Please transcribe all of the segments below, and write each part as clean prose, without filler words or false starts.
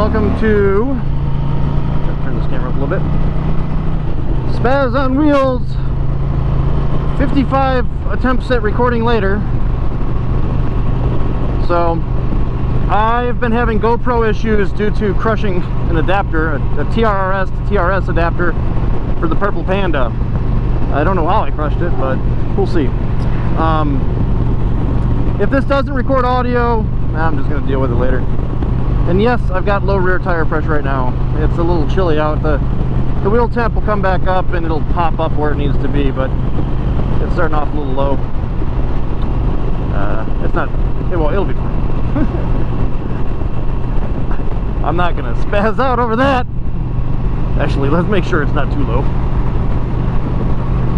welcome to, turn this camera up a little bit, Spaz on Wheels. 55 attempts at recording later. So I've been having GoPro issues due to crushing an adapter, a TRS to TRS adapter for the Purple Panda. I don't know how I crushed it, but we'll see. If this doesn't record audio, I'm just going to deal with it later. And yes, I've got low rear tire pressure right now. It's a little chilly out. The wheel temp will come back up and it'll pop up where it needs to be, but it's starting off a little low. It's not, it'll be fine. I'm not going to spaz out over that. Actually, let's make sure it's not too low.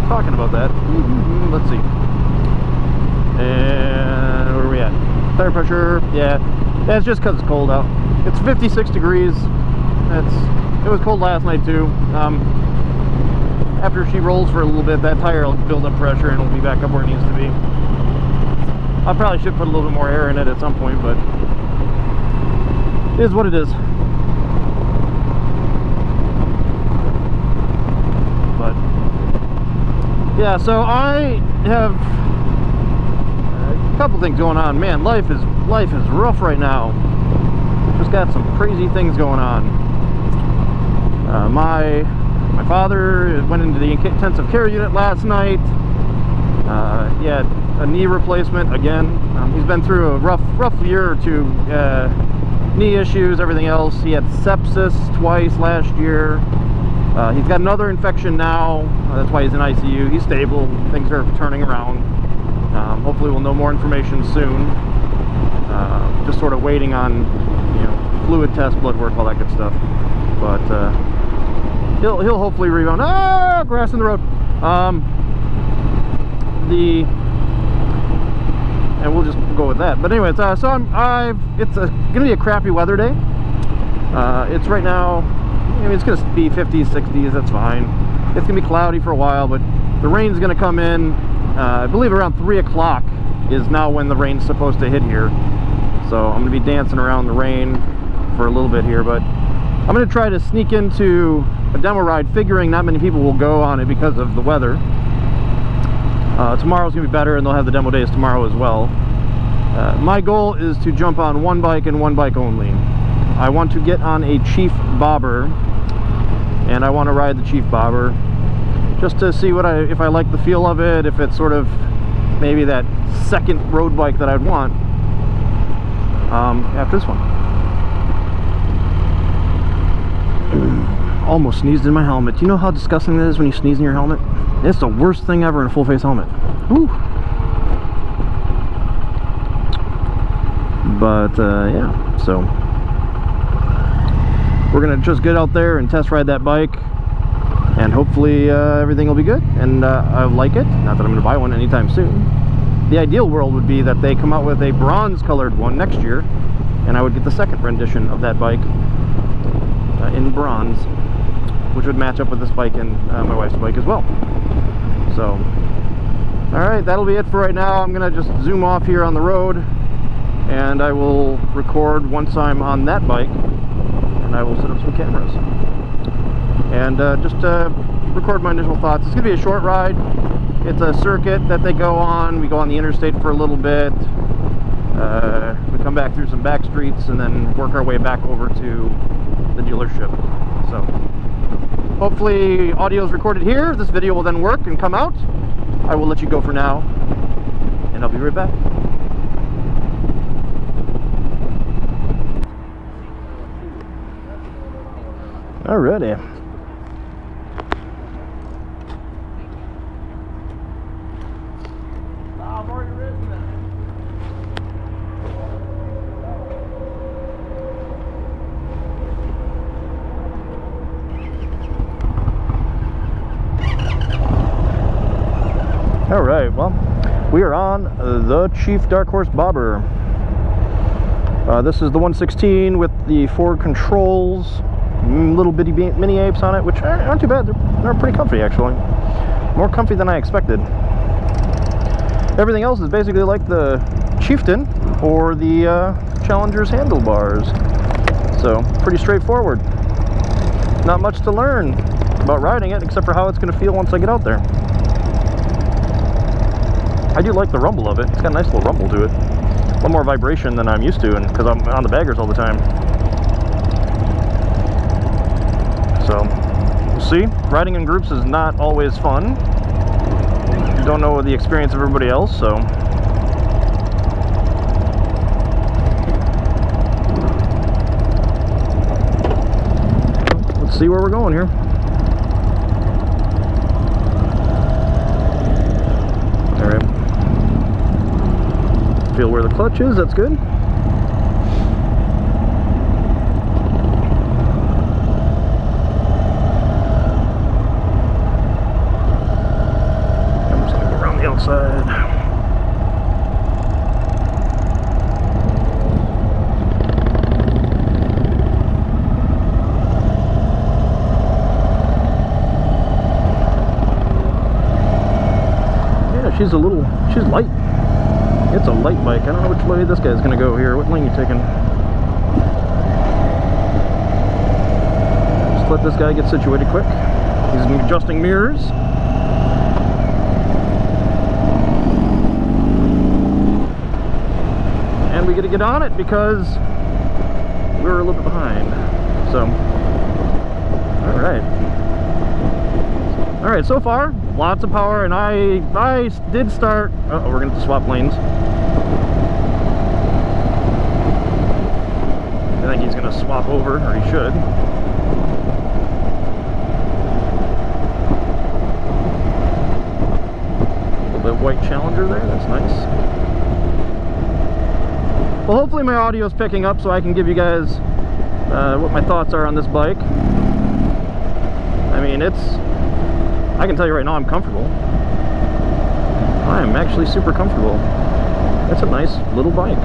Talking about that, let's see. And where are we at? Tire pressure, yeah, it's just because it's cold out. It's 56 degrees. It was cold last night too. After she rolls for a little bit, that tire will build up pressure and it'll be back up where it needs to be. I probably should put a little bit more air in it at some point, but it is what it is. But yeah, so I have a couple things going on. Man, life is rough right now. Just got some crazy things going on. My father went into the intensive care unit last night. He had a knee replacement again. He's been through a rough year or two. Knee issues, everything else. He had sepsis twice last year. He's got another infection now. That's why he's in ICU. He's stable. Things are turning around. Hopefully we'll know more information soon. Just sort of waiting on, fluid test, blood work, all that good stuff. But he'll hopefully rebound. Ah, grass in the road. And we'll just go with that. But anyways, so it's gonna be a crappy weather day. It's right now, it's gonna be 50s, 60s. That's fine. It's gonna be cloudy for a while, but the rain's gonna come in. I believe around 3 o'clock is now when the rain's supposed to hit here. So I'm gonna be dancing around the rain for a little bit here, but I'm gonna try to sneak into a demo ride, figuring not many people will go on it because of the weather. Tomorrow's gonna be better, and they'll have the demo days tomorrow as well. My goal is to jump on one bike and one bike only. I want to get on a Chief Bobber, and I want to ride the Chief Bobber just to see if I like the feel of it, if it's sort of maybe that second road bike that I'd want after this one. Almost sneezed in my helmet. You know how disgusting that is when you sneeze in your helmet? It's the worst thing ever in a full face helmet. Woo. But yeah, so we're gonna just get out there and test ride that bike, and hopefully everything will be good, and I like it. Not that I'm gonna buy one anytime soon. The ideal world would be that they come out with a bronze colored one next year, and I would get the second rendition of that bike in bronze, which would match up with this bike and my wife's bike as well. So, alright, that'll be it for right now. I'm gonna just zoom off here on the road, and I will record once I'm on that bike, and I will set up some cameras and just record my initial thoughts. It's gonna be a short ride. It's a circuit that they go on. We go on the interstate for a little bit. We come back through some back streets and then work our way back over to the dealership. So hopefully audio is recorded here. This video will then work and come out. I will let you go for now, and I'll be right back. Alrighty. I've already ridden that. Alright, well, we are on the Chief Dark Horse Bobber. This is the 116 with the Ford controls, little bitty mini apes on it, which aren't too bad. They're pretty comfy, actually. More comfy than I expected. Everything else is basically like the Chieftain or the Challenger's handlebars. So, pretty straightforward. Not much to learn about riding it, except for how it's going to feel once I get out there. I do like the rumble of it. It's got a nice little rumble to it. A little more vibration than I'm used to, and because I'm on the baggers all the time. So, we'll see. Riding in groups is not always fun. You don't know the experience of everybody else, so... let's see where we're going here. Alright. Feel where the clutch is, that's good. I'm just gonna go around the outside. She's light. It's a light bike. I don't know which way this guy's gonna go here. What lane you taking? Just let this guy get situated quick. He's adjusting mirrors. And we gotta get on it because we're a little bit behind. So, Alright, so far, lots of power, and I did start... Uh-oh, we're going to have to swap lanes. I think he's going to swap over, or he should. A little bit of white Challenger there, that's nice. Well, hopefully my audio is picking up so I can give you guys what my thoughts are on this bike. I mean, I can tell you right now, I'm comfortable. I am actually super comfortable. It's a nice little bike.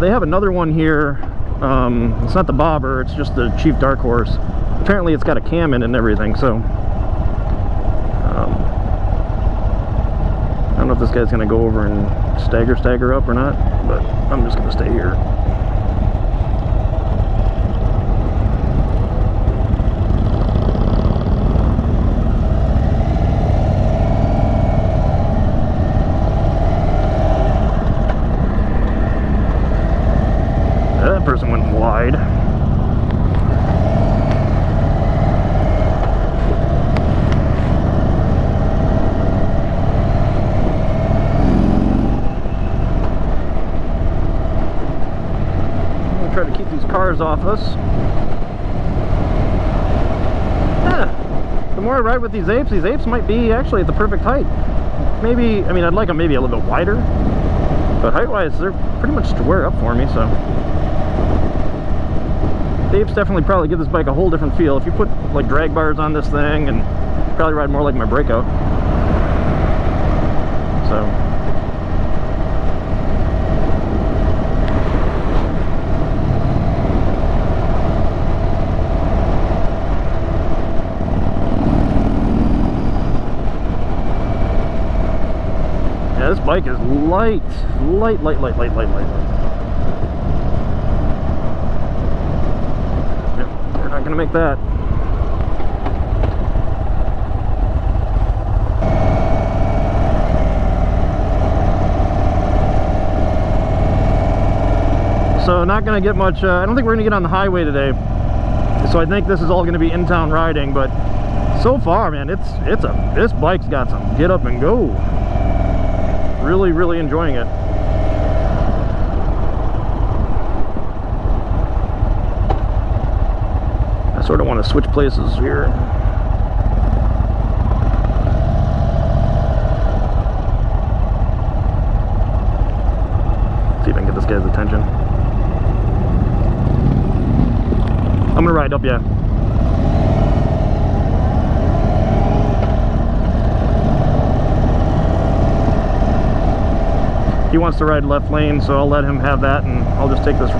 They have another one here. It's not the Bobber, it's just the Chief Dark Horse. Apparently it's got a cam in it and everything, so... I don't know if this guy's going to go over and stagger up or not, but I'm just going to stay here. That person went wide. Try to keep these cars off us. Yeah, the more I ride with these apes might be actually at the perfect height. Maybe, I mean, I'd like them maybe a little bit wider, but height-wise, they're pretty much square up for me, so. The apes definitely probably give this bike a whole different feel. If you put, like, drag bars on this thing, and probably ride more like my Breakout. So. This bike is light. Yep, you're not gonna make that. So not gonna get much, I don't think we're gonna get on the highway today. So I think this is all gonna be in-town riding, but so far, man, this bike's got some get up and go. Really enjoying it. I sort of want to switch places here. See if I can get this guy's attention. I'm gonna ride up, yeah. He wants to ride left lane, so I'll let him have that, and I'll just take this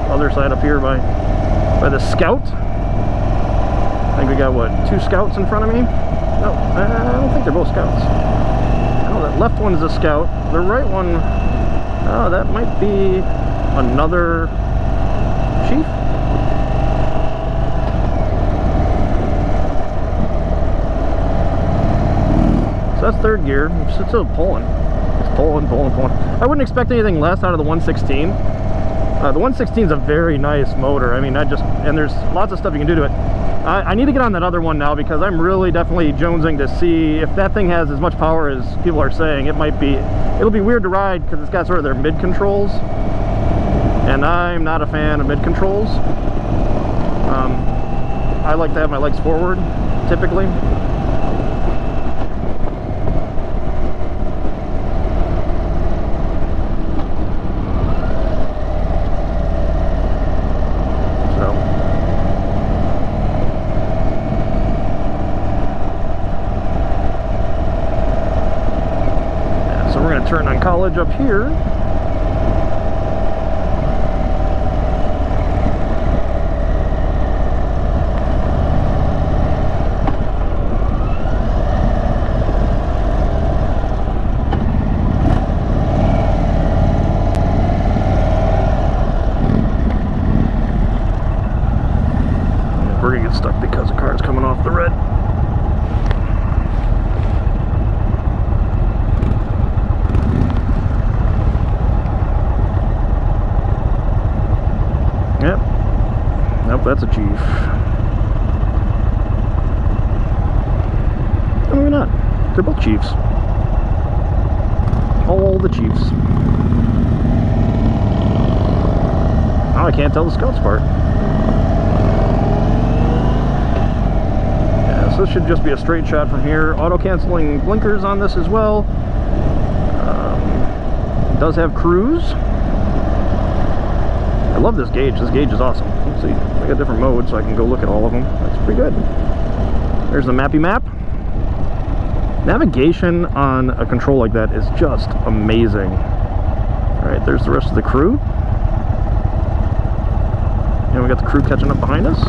other side up here by the Scout. I think we got, what, 2 scouts in front of me? No, I don't think they're both scouts. No, that left one's a scout. The right one, oh, that might be another chief. So that's 3rd gear. It's still pulling. It's pulling. I wouldn't expect anything less out of the 116. The 116 is a very nice motor. I mean, and there's lots of stuff you can do to it. I need to get on that other one now because I'm really definitely jonesing to see if that thing has as much power as people are saying. It'll be weird to ride because it's got sort of their mid controls, and I'm not a fan of mid controls. I like to have my legs forward, typically. Turn on College up here. We're gonna get stuck because the car's coming off the red. Yep. Nope, that's a chief. No, maybe not. They're both chiefs. All the chiefs. Oh, I can't tell the scouts part. Yeah, so this should just be a straight shot from here. Auto-canceling blinkers on this as well. It does have cruise. I love this gauge. This gauge is awesome. Let's see. I got different modes so I can go look at all of them. That's pretty good. There's the mappy map. Navigation on a control like that is just amazing. Alright, there's the rest of the crew. And we got the crew catching up behind us.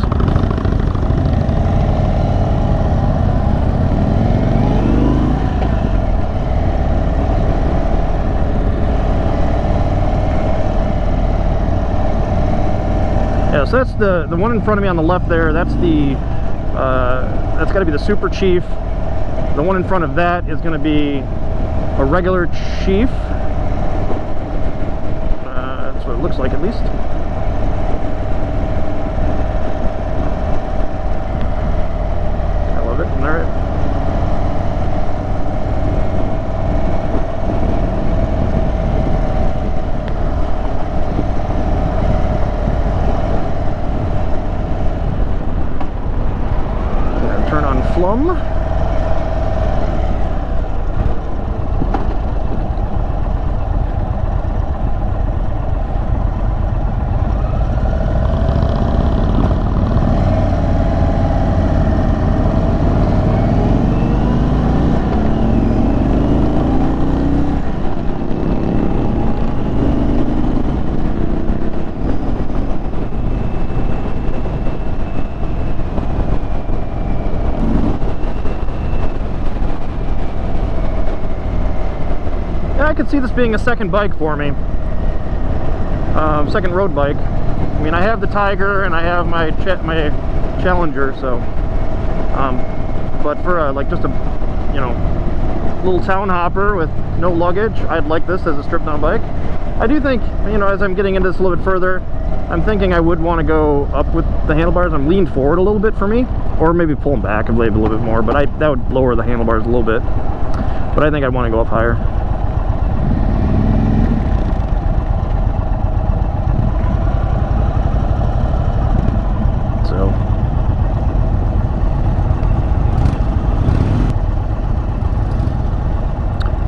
Yeah, so that's the one in front of me on the left there. That's got to be the Super Chief. The one in front of that is going to be a regular Chief. That's what it looks like, at least. I love it. All right. Turn on Flum. I could see this being a second bike for me, second road bike. I mean, I have the Tiger and I have my Challenger, so but for like just a little town hopper with no luggage, I'd like this as a stripped down bike. I do think, as I'm getting into this a little bit further, I'm thinking I would want to go up with the handlebars. I'm leaned forward a little bit for me, or maybe pull them back a little bit more, but that would lower the handlebars a little bit. But I think I'd want to go up higher.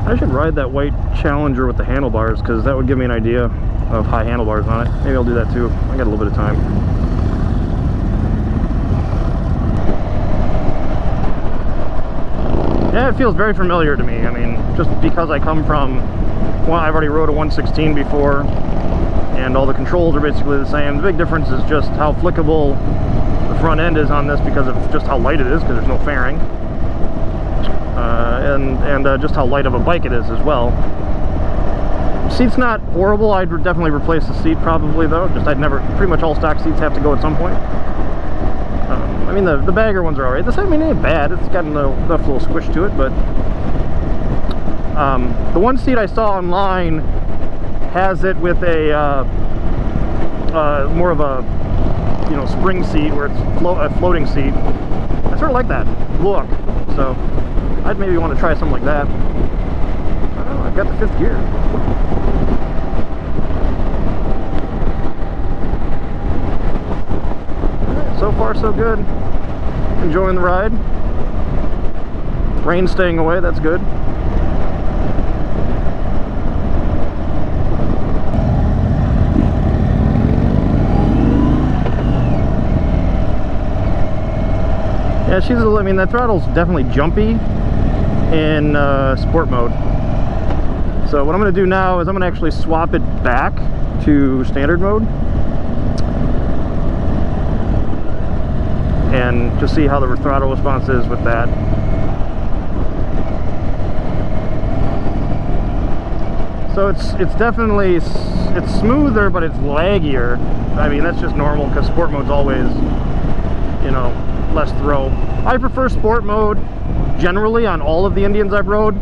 I should ride that white Challenger with the handlebars, because that would give me an idea of high handlebars on it. Maybe I'll do that too. I got a little bit of time. Yeah, it feels very familiar to me. I mean, just because I come from, well, I've already rode a 116 before, and all the controls are basically the same. The big difference is just how flickable the front end is on this because of just how light it is, because there's no fairing, and just how light of a bike it is as well. Seat's not horrible. I'd definitely replace the seat probably, though. Pretty much all stock seats have to go at some point. I mean, the bagger ones are alright. This, I mean, ain't bad. It's got enough little squish to it, but the one seat I saw online has it with a more of a, you know, spring seat where it's a floating seat. I sort of like that look, so I'd maybe want to try something like that. Oh, I've got the 5th gear. So far so good. Enjoying the ride. Rain's staying away, that's good. Yeah, I mean, that throttle's definitely jumpy in sport mode. So what I'm going to do now is I'm going to actually swap it back to standard mode and just see how the throttle response is with that. So it's definitely, it's smoother, but it's laggier. I mean, that's just normal because sport mode's always, you know, less throw. I prefer sport mode generally on all of the Indians I've rode,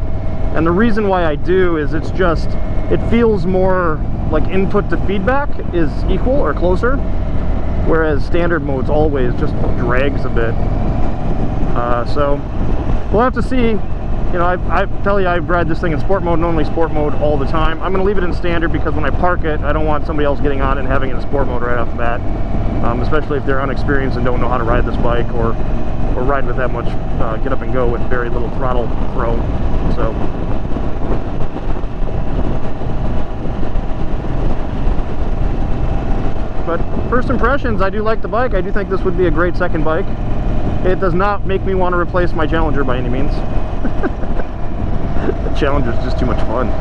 and the reason why I do is it's just, it feels more like input to feedback is equal or closer, whereas standard mode's always just drags a bit. So we'll have to see. You know, I tell you, I've ride this thing in sport mode, normally sport mode all the time. I'm going to leave it in standard because when I park it, I don't want somebody else getting on it and having it in sport mode right off the bat. Especially if they're unexperienced and don't know how to ride this bike, or ride with that much get up and go with very little throttle throw. So but first impressions, I do like the bike. I do think this would be a great second bike. It does not make me want to replace my Challenger by any means. The Challenger is just too much fun.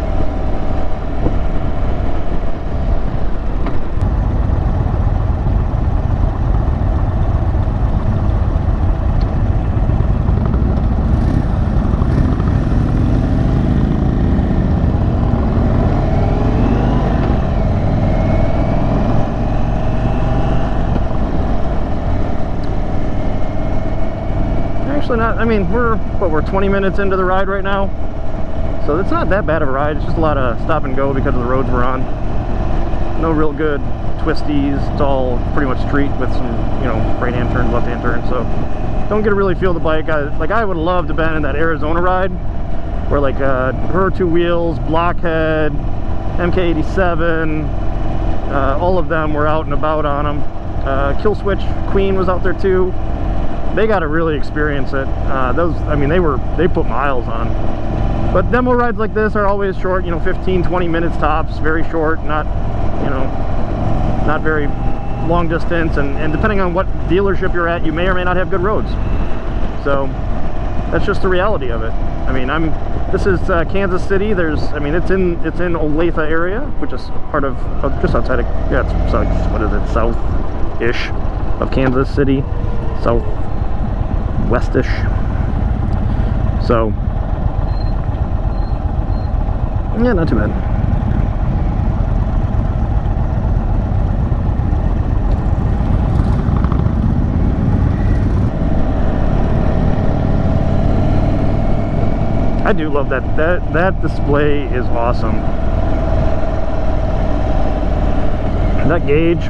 Not, I mean, we're 20 minutes into the ride right now, so it's not that bad of a ride. It's just a lot of stop and go because of the roads we're on. No real good twisties. It's all pretty much street with some, you know, right hand turns, left hand turns, so don't get to really feel the bike. I would love to have been in that Arizona ride where like her two wheels, Blockhead, MK87, all of them were out and about on them. Kill Switch Queen was out there too. They got to really experience it. Those, I mean, they put miles on. But demo rides like this are always short, you know, 15-20 minutes tops, very short, not, you know, not very long distance, and depending on what dealership you're at, you may or may not have good roads. So that's just the reality of it. I mean, this is Kansas City. I mean, it's in Olathe area, which is part of just outside of, yeah, it's like, what is it, south-ish of Kansas City, southwestish. So yeah, not too bad. I do love that display is awesome. And that gauge,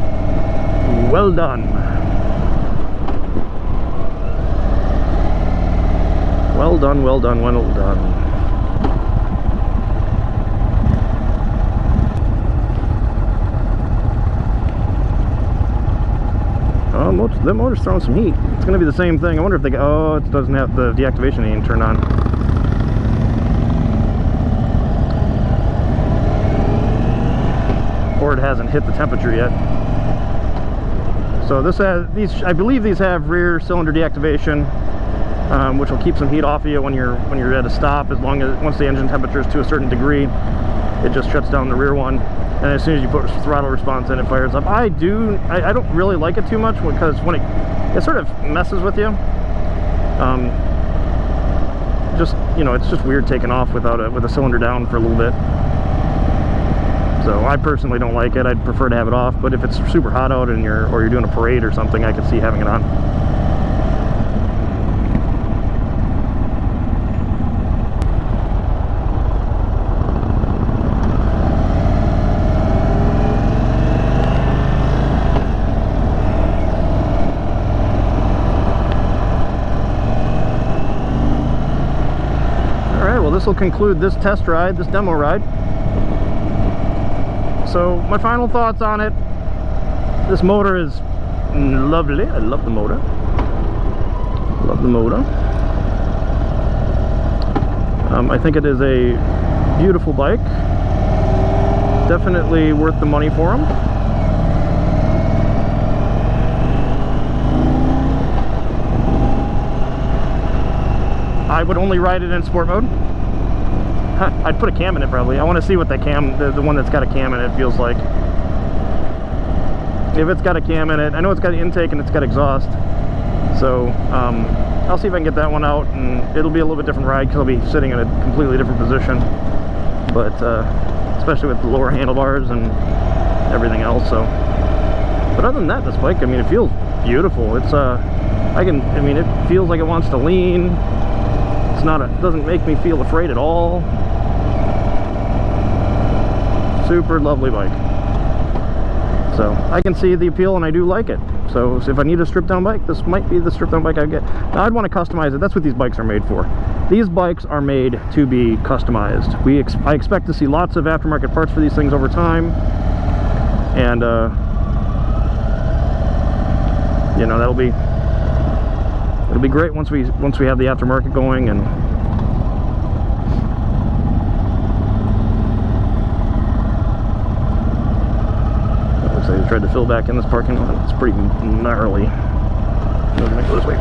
well done. Well done, well done, well done. Oh, the motor's throwing some heat. It's going to be the same thing. I wonder if they oh, it doesn't have the deactivation ain't turned on. Or it hasn't hit the temperature yet. So this has I believe these have rear cylinder deactivation, which will keep some heat off of you when you're at a stop. As long as once the engine temperature is to a certain degree, it just shuts down the rear one, and as soon as you put throttle response in, it fires up. I don't really like it too much because when it sort of messes with you. Just, you know, it's just weird taking off with a cylinder down for a little bit. So I personally don't like it. I'd prefer to have it off, but if it's super hot out and you're doing a parade or something, I could see having it on. This will conclude this test ride, this demo ride. So my final thoughts on it: this motor is lovely. I love the motor. Love the motor. I think it is a beautiful bike. Definitely worth the money for them. I would only ride it in sport mode. I'd put a cam in it probably. I want to see what that cam, the one that's got a cam in it, feels like. If it's got a cam in it, I know it's got intake and it's got exhaust. So I'll see if I can get that one out, and it'll be a little bit different ride because I'll be sitting in a completely different position. But especially with the lower handlebars and everything else. So, but other than that, this bike, I mean, it feels beautiful. It's I mean, it feels like it wants to lean. It doesn't make me feel afraid at all. Super lovely bike. So I can see the appeal, and I do like it. So if I need a stripped down bike, this might be the stripped down bike I get. Now I'd want to customize it. That's what these bikes are made for. These bikes are made to be customized. I expect to see lots of aftermarket parts for these things over time, and you know, it'll be great once we have the aftermarket going. And it looks like they tried to fill back in this parking lot. It's pretty gnarly. I'm gonna go this way.